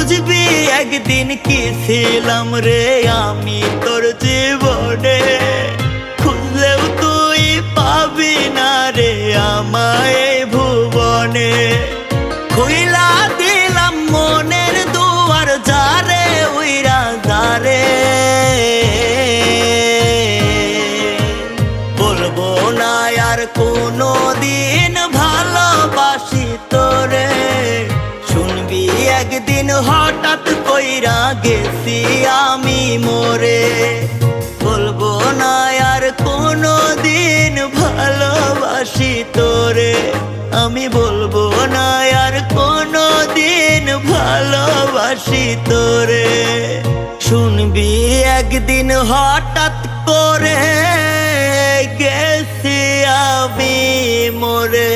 বুঝবি একদিন কি ছিলাম রে আমি তোর জীবনে, খুঁজলেও তুই পাবি না রে আমায় এই ভুবনে। খুইলা দিলাম মনের দুয়ার যারে উইরা যারে, বলবো না আর কোনো দিন ভালোবাসি তোরে। শুনবি একদিন হঠাৎ কইরা গেছি আমি মরে, বলবো না আর কোনো দিন ভালোবাসি তোরে। আমি বলবো না আর কোনো দিন ভালোবাসি তোরে। শুনবি একদিন হঠাৎ করে গেছি আমি মরে।